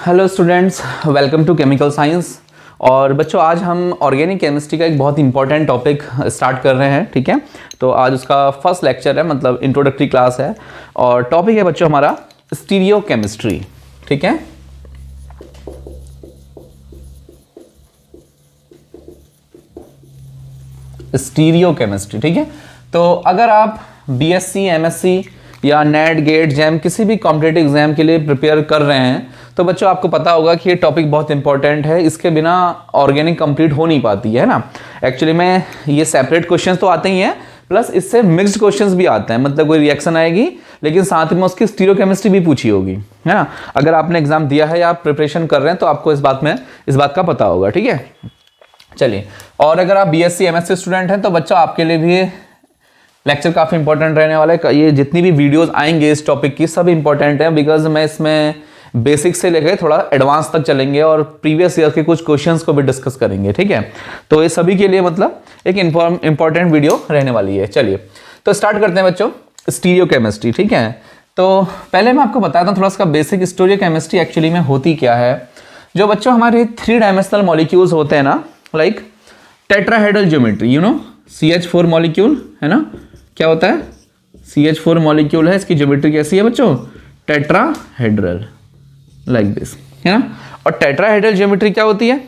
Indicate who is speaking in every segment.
Speaker 1: Hello students, welcome to chemical science. और बच्चों, आज हम ऑर्गेनिक केमिस्ट्री का एक बहुत इंपॉर्टेंट टॉपिक स्टार्ट कर रहे हैं। ठीक है, तो आज उसका फर्स्ट लेक्चर है, मतलब इंट्रोडक्टरी क्लास है। और टॉपिक है बच्चों हमारा स्टीरियो केमिस्ट्री। ठीक है, स्टीरियो केमिस्ट्री। ठीक है, तो अगर आप बीएससी, एमएससी या नेट, गेट, जैम किसी भी कॉम्पिटिटिव एग्जाम के लिए प्रिपेयर कर रहे हैं तो बच्चों आपको पता होगा कि ये टॉपिक बहुत इंपॉर्टेंट है। इसके बिना ऑर्गेनिक कंप्लीट हो नहीं पाती है ना। एक्चुअली में ये सेपरेट क्वेश्चंस तो आते ही हैं, प्लस इससे मिक्स्ड क्वेश्चंस भी आते हैं, मतलब कोई रिएक्शन आएगी लेकिन साथ में उसकी स्टीरियो केमिस्ट्री भी पूछी होगी, है ना। अगर आपने एग्जाम दिया है या आप प्रिपरेशन कर रहे हैं तो आपको इस बात का पता होगा। ठीक है, चलिए। और अगर आप बीएससी, एमएससी स्टूडेंट हैं तो बच्चों आपके लिए भी लेक्चर काफ़ी इंपॉर्टेंट रहने वाला है। ये जितनी भी वीडियोस आएंगे इस टॉपिक की सब इंपॉर्टेंट है, बिकॉज मैं इसमें बेसिक से लेकर थोड़ा एडवांस तक चलेंगे और प्रीवियस ईयर के कुछ क्वेश्चंस को भी डिस्कस करेंगे। ठीक है, तो ये सभी के लिए मतलब एक इंपॉर्टेंट वीडियो रहने वाली है। चलिए, तो स्टार्ट करते हैं बच्चों स्टीरियो केमिस्ट्री। ठीक है, तो पहले मैं आपको बताता हूँ थोड़ा सा बेसिक स्टीरियो केमिस्ट्री एक्चुअली में होती क्या है। जो बच्चों हमारे 3 डायमेंशनल मॉलिक्यूल्स होते हैं ना, like tetrahedral geometry, you know CH4 molecule है ना। क्या होता है? CH4 मॉलिक्यूल है, इसकी ज्योमेट्री कैसी है बच्चों? टेट्राहेड्रल, लाइक दिस, है ना। और टेट्राहेड्रल ज्योमेट्री क्या होती है?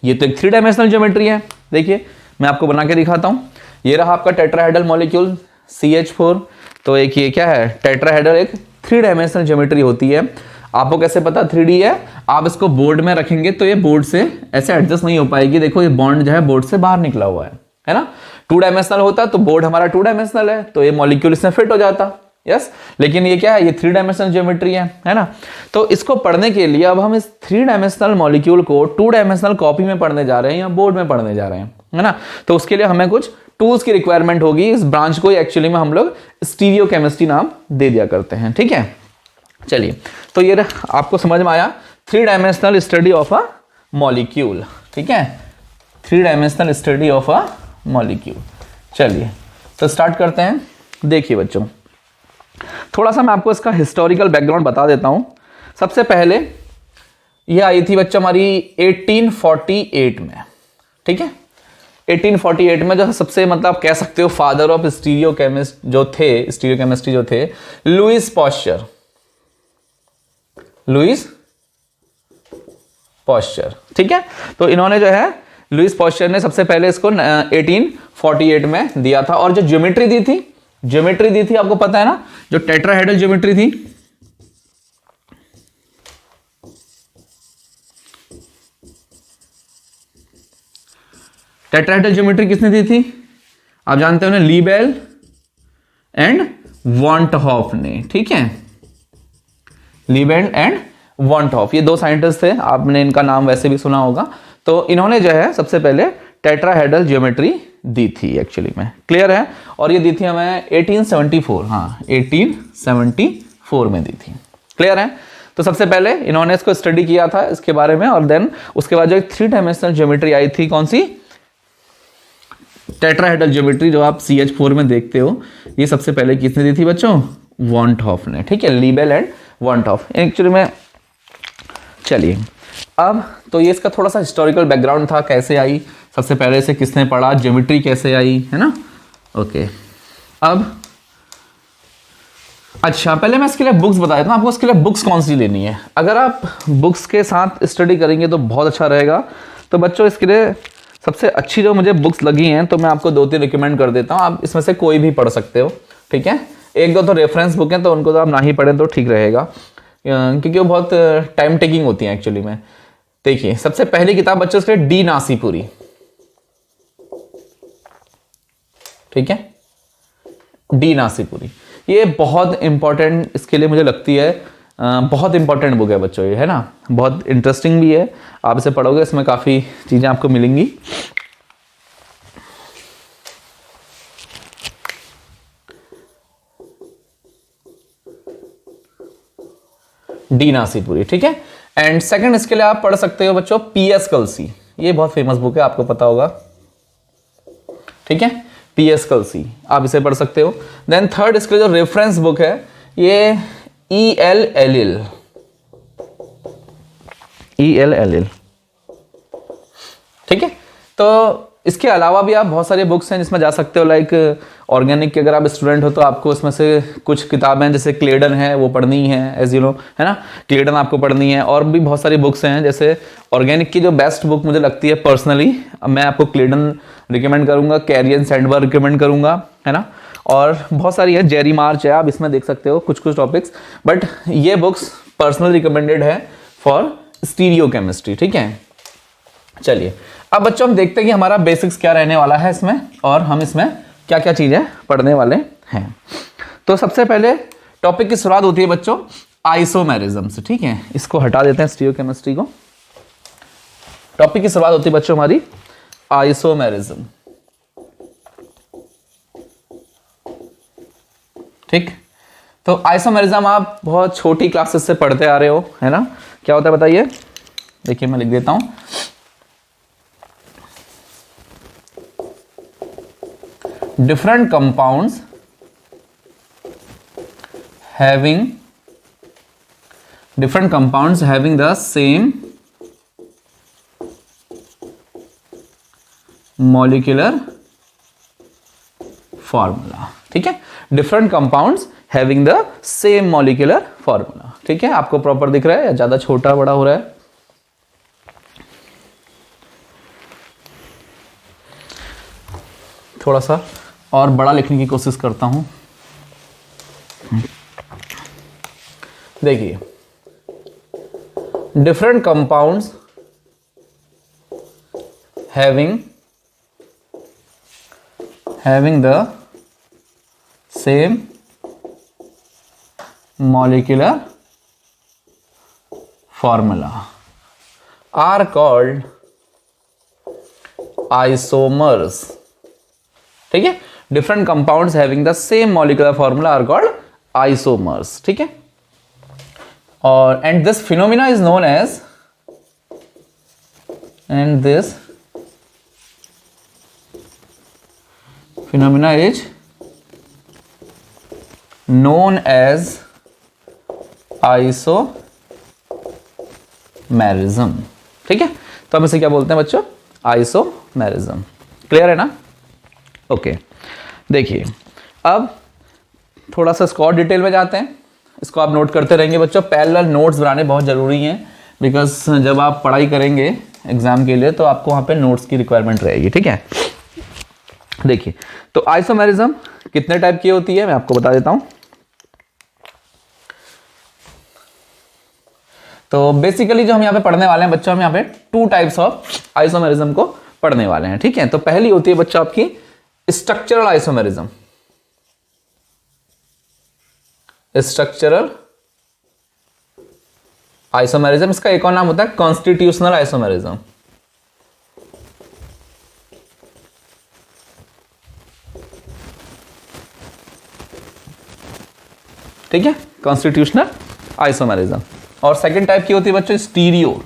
Speaker 1: ये तो एक 3 डायमेंशनल ज्योमेट्री है। देखिए मैं आपको बना के दिखाता हूं। ये रहा आपका टेट्राहेड्रल मॉलिक्यूल CH4। तो एक ये क्या है? टेट्राहेड्रल एक 3 डायमेंशनल ज्योमेट्री होती है। आपको कैसे पता 3D है? आप इसको बोर्ड में रखेंगे तो ये बोर्ड से ऐसे एडजस्ट नहीं हो पाएगी। देखो ये बॉन्ड जो है बोर्ड से बाहर निकला हुआ है ना। 2 डायमेंशनल होता तो बोर्ड हमारा 2 डायमेंशनल है तो ये मॉलिक्यूल इसमें फिट हो जाता। यस, लेकिन ये क्या है? ये 3 डायमेंशनल ज्योमेट्री है ना। तो इसको पढ़ने के लिए अब हम इस 3 डायमेंशनल मॉलिक्यूल को 2 डायमेंशनल कॉपी में पढ़ने जा रहे हैं या बोर्ड में पढ़ने जा रहे हैं, है ना। तो उसके लिए हमें कुछ टूल्स की रिक्वायरमेंट होगी। इस ब्रांच को एक्चुअली में हम लोग स्टीरियो केमिस्ट्री नाम दे दिया करते हैं। ठीक है, चलिए, तो ये आपको समझ में आया 3 dimensional study of a molecule. ठीक है, 3 dimensional study of a molecule. चलिए, तो स्टार्ट करते हैं। देखिए बच्चों, थोड़ा सा मैं आपको इसका हिस्टोरिकल बैकग्राउंड बता देता हूं। सबसे पहले ये आई थी बच्चों हमारी 1848 में। ठीक है, 1848 में जो सबसे मतलब कह सकते हो फादर ऑफ स्टीरियो केमिस्ट्री जो थे लुईस पॉस्चर। ठीक है, तो इन्होंने जो है लुईस पॉस्चर ने सबसे पहले इसको 1848 में दिया था। और जो ज्योमेट्री दी थी आपको पता है ना, जो टेट्राहेड्रल ज्योमेट्री थी, टेट्राहेड्रल ज्योमेट्री किसने दी थी? आप जानते हो ना, लीबेल एंड वॉन्टहॉफ ने। ठीक है, लीबेल एंड वॉन्टहॉफ, ये 2 साइंटिस्ट थे, आपने इनका नाम वैसे भी सुना होगा। तो इन्होंने जो है सबसे पहले टेट्राहेड्रल ज्योमेट्री दी थी एक्चुअली में। क्लियर है? और ये दी थी हमें 1874, हाँ 1874 में दी थी। क्लियर है? तो सबसे पहले इन्होंने इसको स्टडी किया था इसके बारे में। और देन उसके बाद जो 3 डायमेंशनल ज्योमेट्री आई थी, कौन सी? टेट्राहेड्रल ज्योमेट्री, जो आप CH4 में देखते हो, ये सबसे पहले किसने दी थी बच्चों? वॉन्टहॉफ ने। ठीक है, लीबेल एंड वॉन्टहॉफ एक्चुअली में। चलिए, अब तो ये इसका थोड़ा सा हिस्टोरिकल बैकग्राउंड था, कैसे आई, सबसे पहले से किसने पढ़ा, ज्योमेट्री कैसे आई, है ना। ओके, अब अच्छा पहले मैं इसके लिए बुक्स बता देता हूँ आपको। इसके लिए बुक्स कौन सी लेनी है? अगर आप बुक्स के साथ स्टडी करेंगे तो बहुत अच्छा रहेगा। तो बच्चों इसके लिए सबसे अच्छी जो मुझे बुक्स लगी हैं तो मैं आपको 2-3 रिकमेंड कर देता हूँ। आप इसमें से कोई भी पढ़ सकते हो। ठीक है, 1-2 तो रेफरेंस बुक हैं तो उनको तो आप ना ही पढ़ें तो ठीक रहेगा, क्योंकि वो बहुत टाइम टेकिंग होती है एक्चुअली में। देखिए, सबसे पहली किताब बच्चों इसके लिए डी नासीपुरी। ठीक है, डी नासीपुरी, ये बहुत इंपॉर्टेंट इसके लिए मुझे लगती है, बहुत इंपॉर्टेंट बुक है बच्चों ये, है ना। बहुत इंटरेस्टिंग भी है, आप इसे पढ़ोगे इसमें काफ़ी चीज़ें आपको मिलेंगी। डी नासीपुरी। ठीक है, एंड सेकंड इसके लिए आप पढ़ सकते हो बच्चों PS कल्सी। ये बहुत फेमस बुक है, आपको पता होगा। ठीक है, PS कल्सी, आप इसे पढ़ सकते हो। देन थर्ड इसके लिए जो रेफरेंस बुक है ये EL एलिल, ELLL, ठीक है। तो इसके अलावा भी आप बहुत सारी बुक्स हैं जिसमें जा सकते हो, लाइक ऑर्गेनिक के अगर आप स्टूडेंट हो तो आपको इसमें से कुछ किताबें जैसे क्लेडन है वो पढ़नी है, एज यू नो, है ना, क्लेडन आपको पढ़नी है। और भी बहुत सारी बुक्स हैं, जैसे ऑर्गेनिक की जो बेस्ट बुक मुझे लगती है पर्सनली, मैं आपको क्लेडन रिकमेंड करूंगा, कैरियन सैंडबर्ग रिकमेंड करूंगा, है ना। और बहुत सारी है, जेरी मार्च है, आप इसमें देख सकते हो कुछ कुछ टॉपिक्स, बट ये बुक्स पर्सनल रिकमेंडेड है फॉर स्टीरियो केमिस्ट्री, ठीक है। चलिए अब बच्चों हम देखते हैं कि हमारा बेसिक्स क्या रहने वाला है इसमें, और हम इसमें क्या क्या चीजें पढ़ने वाले हैं। तो सबसे पहले टॉपिक की शुरुआत होती है बच्चों आइसोमेरिज्म से, ठीक है। इसको हटा देते हैं स्टीरियो केमिस्ट्री को। टॉपिक की शुरुआत होती है बच्चों हमारी आइसोमेरिज्म, ठीक। तो आइसोमेरिज्म आप बहुत छोटी क्लासेस से पढ़ते आ रहे हो, है ना। क्या होता है बताइए, देखिए मैं लिख देता हूं, different compounds having the same molecular formula, ठीक है। different compounds having the same molecular formula, ठीक है। आपको प्रॉपर दिख रहा है या ज्यादा छोटा बड़ा हो रहा है? थोड़ा सा और बड़ा लिखने की कोशिश करता हूं। देखिए, different compounds having the same molecular formula are called isomers, ठीक है। Different compounds having the same molecular formula are called isomers, ठीक है। और and this phenomena is known as isomerism, ठीक है। तो हम इसे क्या बोलते हैं बच्चों? आइसोमेरिज्म। क्लियर है ना? ओके देखिए अब थोड़ा सा इसको और डिटेल में जाते हैं। इसको आप नोट करते रहेंगे बच्चों। पैरेलल नोट्स बनाने बहुत ज़रूरी हैं, बिकॉज जब आप पढ़ाई करेंगे एग्जाम के लिए तो आपको वहाँ पे नोट्स की रिक्वायरमेंट रहेगी, ठीक है। देखिए तो आइसोमेरिज्म कितने टाइप की होती है मैं आपको बता देता हूँ। तो बेसिकली जो हम यहाँ पे पढ़ने वाले हैं बच्चों, हम यहाँ पे 2 टाइप्स ऑफ आइसोमेरिज्म को पढ़ने वाले हैं, ठीक है। तो पहली होती है बच्चों आपकी स्ट्रक्चरल आइसोमेरिज्म। स्ट्रक्चरल आइसोमेरिज्म, इसका एक और नाम होता है कॉन्स्टिट्यूशनल आइसोमेरिज्म, ठीक है, कॉन्स्टिट्यूशनल आइसोमेरिज्म। और सेकंड टाइप की होती है बच्चों स्टीरियो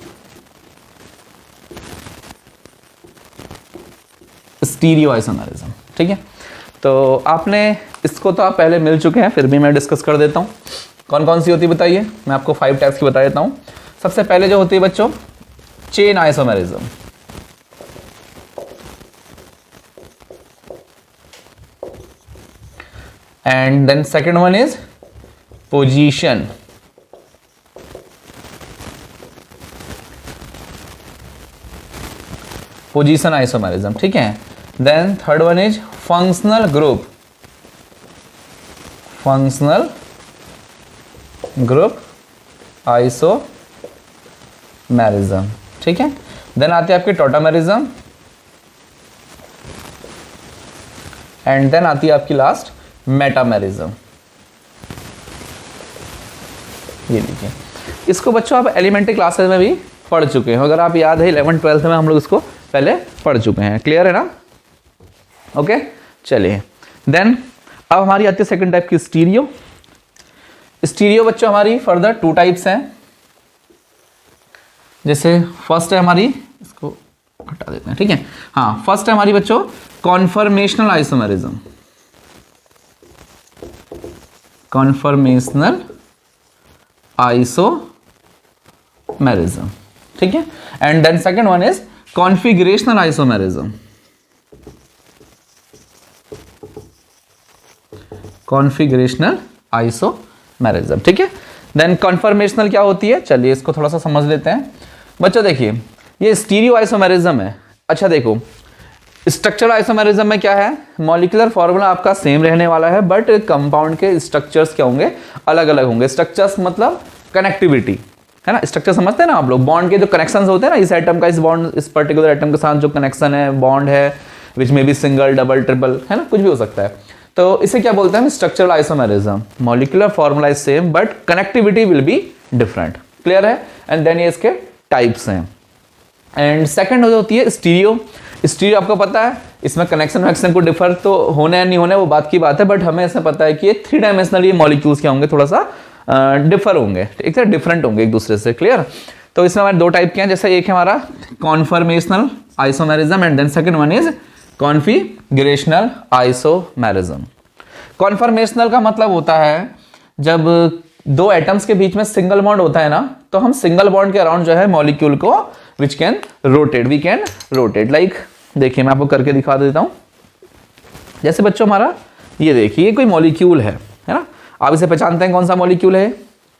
Speaker 1: आइसोमेरिज्म, ठीक है। तो आपने इसको तो आप पहले मिल चुके हैं, फिर भी मैं डिस्कस कर देता हूं कौन कौन सी होती है बताइए। मैं आपको 5 टाइप्स की बता देता हूं। सबसे पहले जो होती है बच्चों chain isomerism, and then second one is position isomerism, ठीक है। Then third one is functional group isomerism, ठीक है। देन आती है आपकी टॉटामेरिज्म, एंड देन आती है आपकी लास्ट मेटामेरिज्म। ये देखिए, इसको बच्चों आप एलिमेंट्री क्लासेस में भी पढ़ चुके हैं। अगर आप याद है 11th 12th में हम लोग इसको पहले पढ़ चुके हैं। क्लियर है ना? ओके चलिए देन अब हमारी आती है सेकंड टाइप की स्टीरियो बच्चों हमारी फर्दर 2 टाइप्स हैं। जैसे फर्स्ट है हमारी, इसको हटा देते हैं, ठीक है। हाँ, फर्स्ट है हमारी बच्चों कॉन्फर्मेशनल आइसोमेरिज्म, ठीक है। And then second one is configurational isomerism. Configurational isomerism, ठीक है। देन कन्फर्मेशनल क्या होती है, चलिए इसको थोड़ा सा समझ लेते हैं बच्चों। देखिए ये स्टीरियो आइसोमेरिज्म है। अच्छा देखो, स्ट्रक्चरल आइसोमेरिज्म में क्या है, मॉलिक्यूलर फॉर्मूला आपका सेम रहने वाला है, बट कंपाउंड के स्ट्रक्चर्स क्या होंगे, अलग अलग होंगे। स्ट्रक्चर्स मतलब कनेक्टिविटी, है ना। स्ट्रक्चर समझते हैं ना आप लोग, बॉन्ड के जो कनेक्शंस होते हैं ना, इस एटम का इस बॉन्ड, इस पर्टिकुलर एटम के साथ जो कनेक्शन है, बॉन्ड है, विच में भी सिंगल, डबल, ट्रिपल, है ना, कुछ भी हो सकता है। तो इसे क्या बोलते हैं, structural isomerism. Molecular formula is same but connectivity will be different. Clear है। एंड देन ये इसके टाइप्स हैं। एंड सेकंड होती है स्टीरियो। स्टीरियो आपको पता है, इसमें कनेक्शन वैक्शन को डिफर तो होने या नहीं होने वो बात की बात है, बट हमें ऐसा पता है कि ये 3 डायमेंशनल ये मॉलिक्यूल्स क्या होंगे, थोड़ा सा डिफर होंगे, एक तरह डिफरेंट होंगे एक दूसरे से। क्लियर। तो इसमें हमारे 2 टाइप के हैं, जैसे एक है हमारा conformational isomerism and then second one is configurational isomerism. Conformational का मतलब होता है जब 2 एटम्स के बीच में सिंगल बॉन्ड होता है ना, तो हम सिंगल बॉन्ड के अराउंड जो है मॉलिक्यूल को which can rotate, we can rotate. Like देखिए मैं आपको करके दिखा देता हूं। जैसे बच्चों हमारा ये देखिए कोई मॉलिक्यूल है ना, आप इसे पहचानते हैं कौन सा मॉलिक्यूल है,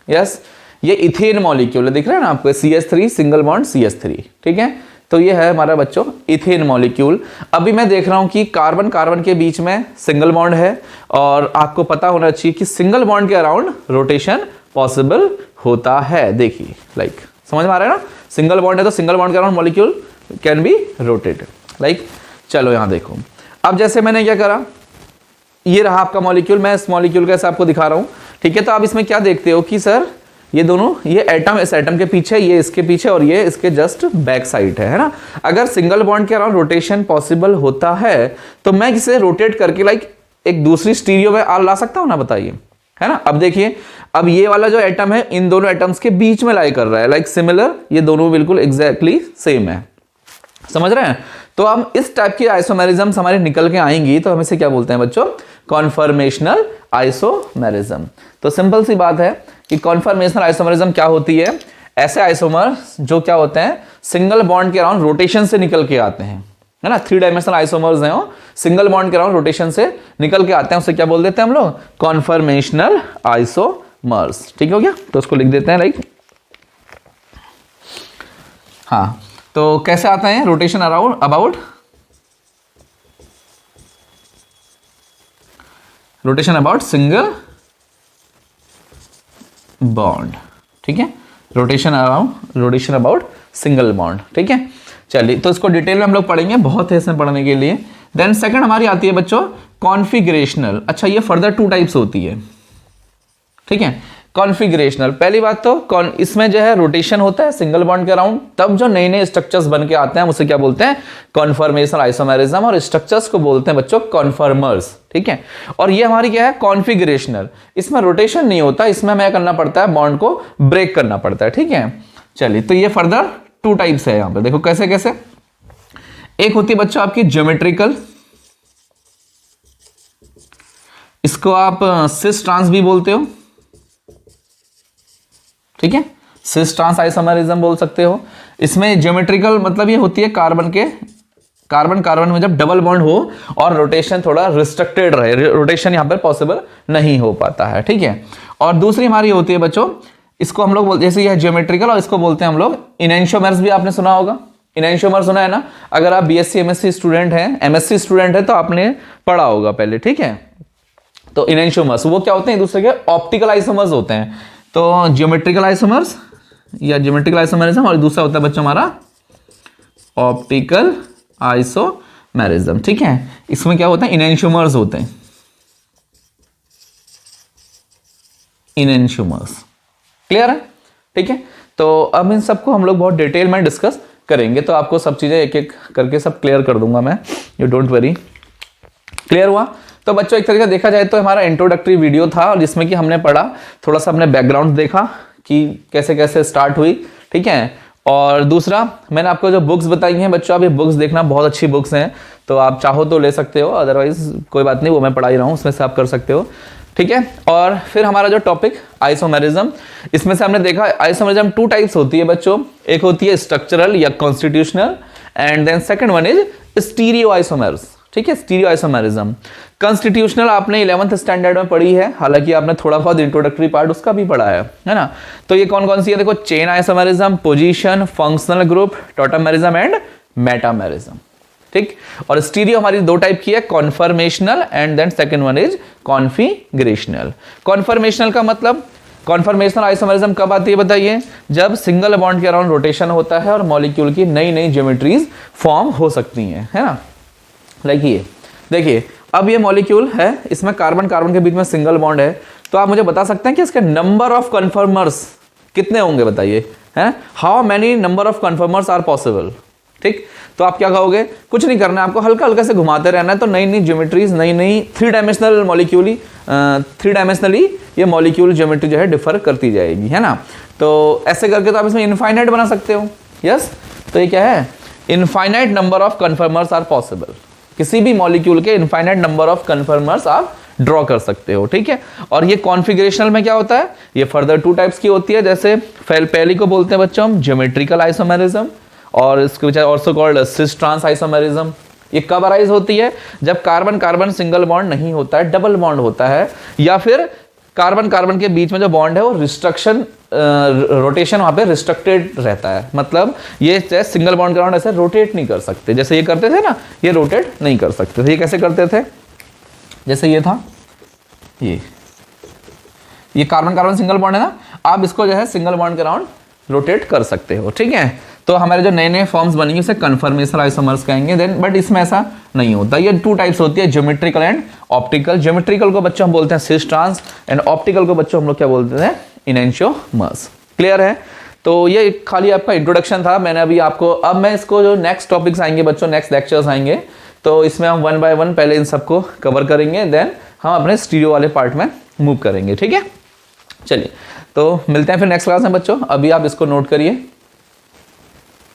Speaker 1: यस ये इथेन मॉलिक्यूल है, दिख रहा है ना आपको, CH3 सिंगल बॉन्ड CH3, ठीक है। तो ये है हमारा बच्चों इथेन मॉलिक्यूल। अभी मैं देख रहा हूं कि कार्बन कार्बन के बीच में सिंगल बॉन्ड है, और आपको पता होना चाहिए कि सिंगल बॉन्ड के अराउंड रोटेशन पॉसिबल होता है। देखिए लाइक समझ में आ रहा है ना, सिंगल बॉन्ड है तो सिंगल बॉन्ड के around molecule can be rotated. Like चलो यहां देखो, अब जैसे मैंने क्या करा, ये रहा आपका मॉलिक्यूल, मैं इस मॉलिक्यूल कैसे आपको दिखा रहा हूं, ठीक है। तो आप इसमें क्या देखते हो कि सर ये दोनों, ये एटम इस एटम के पीछे, ये इसके पीछे, और ये इसके जस्ट बैक साइड है ना। अगर सिंगल बॉन्ड के अराउंड रोटेशन पॉसिबल होता है तो मैं इसे रोटेट करके लाइक एक दूसरी स्टीरियो में ला सकता हूं ना, बताइए, है ना। अब देखिए, अब ये वाला जो एटम है इन दोनों एटम्स के बीच में लाई कर रहा है, लाइक सिमिलर, ये दोनों बिल्कुल एग्जैक्टली सेम है, समझ रहे हैं। तो हम इस टाइप की आइसोमेरिज्म हमारी निकल के आएंगी तो हम इसे क्या बोलते हैं बच्चों, कॉन्फर्मेशनल आइसोमेरिज्म। तो सिंपल सी बात है कि कॉन्फर्मेशनल आइसोमेरिज्म क्या होती है, ऐसे आइसोमर्स जो क्या होते हैं सिंगल बॉन्ड के अराउंड रोटेशन से निकल के आते हैं, है ना। 3 डायमेंशनल आइसोमर्स हैं, वो सिंगल बॉन्ड के अराउंड रोटेशन से निकल के आते हैं, उसे क्या बोल देते हैं हम लोग, कॉन्फर्मेशनल आइसोमर्स। ठीक हो गया, तो उसको लिख देते हैं लाइक, हाँ। तो कैसे आता है rotation around about, rotation about single bond, ठीक है, रोटेशन अबाउट सिंगल बॉन्ड, ठीक है। चलिए तो इसको डिटेल में हम लोग पढ़ेंगे, बहुत है इसमें पढ़ने के लिए। देन सेकंड हमारी आती है बच्चों कॉन्फिगरेशनल। अच्छा, ये फर्दर 2 टाइप्स होती है, ठीक है। कॉन्फिगरेशनल, पहली बात तो इसमें जो है रोटेशन होता है सिंगल बॉन्ड के अराउंड, तब जो नए नए स्ट्रक्चर्स बन के आते हैं उसे क्या बोलते हैं, कॉन्फर्मेशनल आइसोमेरिज्म, और स्ट्रक्चर्स को बोलते हैं बच्चों कॉन्फर्मर्स, ठीक है। और ये हमारी क्या है, कॉन्फिगरेशनल, इसमें रोटेशन नहीं होता, इसमें हमें करना पड़ता है बॉन्ड को ब्रेक करना पड़ता है, ठीक है। चलिए तो ये फर्दर 2 टाइप्स है, यहां पर देखो कैसे कैसे। एक होती है बच्चों आपकी ज्योमेट्रिकल, इसको आप सिस ट्रांस भी बोलते हो, ठीक है, सिस ट्रांस आइसोमेरिज्म बोल सकते हो। इसमें ज्योमेट्रिकल मतलब ये होती है कार्बन कार्बन में जब डबल बॉन्ड हो और रोटेशन थोड़ा रिस्ट्रिक्टेड रहे, रोटेशन यहां पर पॉसिबल नहीं हो पाता है, ठीक है। और दूसरी हमारी होती है बच्चों, इसको हम लोग बोलते, जैसे यह ज्योमेट्रिकल, और इसको बोलते हैं हम लोग इनैंशियोमर्स, भी आपने सुना होगा, इनैंशियोमर सुना है ना। अगर आप बीएससी एमएससी स्टूडेंट हैं, एमएससी स्टूडेंट है तो आपने पढ़ा होगा पहले, ठीक है। तो इनैंशियोमर्स वो क्या होते हैं, एक दूसरे के ऑप्टिकल आइसोमर्स होते हैं। तो ज्योमेट्रिकल आइसोमर्स या ज्योमेट्रिकल आइसोमेरिज्म, और दूसरा होता है बच्चों हमारा ऑप्टिकल आइसोमेरिज्म, ठीक है। इसमें क्या होता है, इनैंशियोमर्स होते हैं, इनैंशियोमर्स, क्लियर है, ठीक है। तो अब इन सबको हम लोग बहुत डिटेल में डिस्कस करेंगे, तो आपको सब चीजें एक एक करके सब क्लियर कर दूंगा मैं, यू डोंट वरी। क्लियर हुआ। तो बच्चों एक तरीका देखा जाए तो हमारा इंट्रोडक्टरी वीडियो था, और जिसमें कि हमने पढ़ा, थोड़ा सा हमने बैकग्राउंड देखा कि कैसे कैसे स्टार्ट हुई, ठीक है। और दूसरा मैंने आपको जो बुक्स बताई हैं बच्चों, आप ये बुक्स देखना, बहुत अच्छी बुक्स हैं, तो आप चाहो तो ले सकते हो, अदरवाइज कोई बात नहीं, वो मैं पढ़ा ही रहा हूँ, उसमें से आप कर सकते हो। ठीक है। और फिर हमारा जो टॉपिक आइसोमेरिज्म, इसमें से हमने देखा आइसोमेरिज्म 2 टाइप्स होती है बच्चों, एक होती है स्ट्रक्चरल या constitutional and then second one is stereo isomers, ठीक है, स्टीरियो आइसोमेरिज्म। कॉन्स्टिट्यूशनल आपने 11th स्टैंडर्ड में पढ़ी है, हालांकि आपने थोड़ा बहुत इंट्रोडक्टरी पार्ट उसका भी पढ़ा है ना। तो ये कौन कौन सी है देखो, chain isomerism, position, functional group, tautomerism and metamerism, ठीक। और स्टीरियो हमारी 2 टाइप की है, conformational and then second one is configurational. Conformational का मतलब, कॉन्फर्मेशनल आइसोमेरिज्म कब आती है बताइए, जब सिंगल बॉन्ड के अराउंड रोटेशन होता है और मॉलिक्यूल की नई नई ज्योमेट्रीज फॉर्म हो सकती हैं, है ना। देखिए अब ये मॉलिक्यूल है, इसमें कार्बन कार्बन के बीच में सिंगल बॉन्ड है, तो आप मुझे बता सकते हैं कि इसके नंबर ऑफ कन्फर्मर्स कितने होंगे बताइए, हैं, how many number of conformers are possible, ठीक। तो आप क्या कहोगे, कुछ नहीं करना है आपको, हल्का हल्का से घुमाते रहना है, तो नई नई ज्योमेट्रीज, नई नई 3 डायमेंशनल मॉलिक्यूल, 3 डायमेंशनली ये मॉलिक्यूल ज्योमेट्री जो है डिफर करती जाएगी, है ना। तो ऐसे करके तो आप इसमें इनफाइनाइट बना सकते हो, यस। तो ये क्या है, infinite number of conformers are possible, किसी भी मॉलिक्यूल के इनफाइनाइट नंबर ऑफ कन्फर्मर्स आप ड्रॉ कर सकते हो, ठीक है। और ये कॉन्फिगरेशनल में क्या होता है, ये फर्दर 2 टाइप्स की होती है, जैसे पहली को बोलते हैं बच्चों हम ज्योमेट्रिकल आइसोमेरिज्म, और इसके which also called cis trans isomerism. ये कब अराइज होती है, जब कार्बन कार्बन सिंगल बॉन्ड नहीं होता है, डबल बॉन्ड होता है, या फिर कार्बन कार्बन के बीच में जो बॉन्ड है वो रिस्ट्रक्शन, रोटेशन वहां पे रिस्ट्रक्टेड रहता है, मतलब ये सिंगल बॉन्ड के अराउंड ऐसे रोटेट नहीं कर सकते, जैसे ये करते थे ना, ये रोटेट नहीं कर सकते थे। ये कैसे करते थे, जैसे ये था, ये कार्बन कार्बन सिंगल बॉन्ड है ना, आप इसको जो है सिंगल बॉन्ड के अराउंड रोटेट कर सकते हो, ठीक है। तो हमारे जो नए नए फॉर्म्स बनेंगे उसे कन्फर्मेशनल आइसोमर्स कहेंगे, देन बट इसमें ऐसा नहीं होता। ये 2 टाइप्स होती है, ज्योमेट्रिकल एंड ऑप्टिकल। ज्योमेट्रिकल को बच्चों हम बोलते हैं सिस ट्रांस एंड ऑप्टिकल को बच्चों हम लोग क्या बोलते हैं, इनैंशियोमर्स। क्लियर है। तो ये खाली आपका इंट्रोडक्शन था, मैंने अभी आपको, अब मैं इसको जो नेक्स्ट टॉपिक्स आएंगे बच्चों, नेक्स्ट लेक्चर्स आएंगे, तो इसमें हम 1 बाय 1 पहले इन सबको कवर करेंगे, देन हम अपने स्टीरियो वाले पार्ट में मूव करेंगे, ठीक है। चलिए तो मिलते हैं फिर नेक्स्ट क्लास में बच्चों, अभी आप इसको नोट करिए।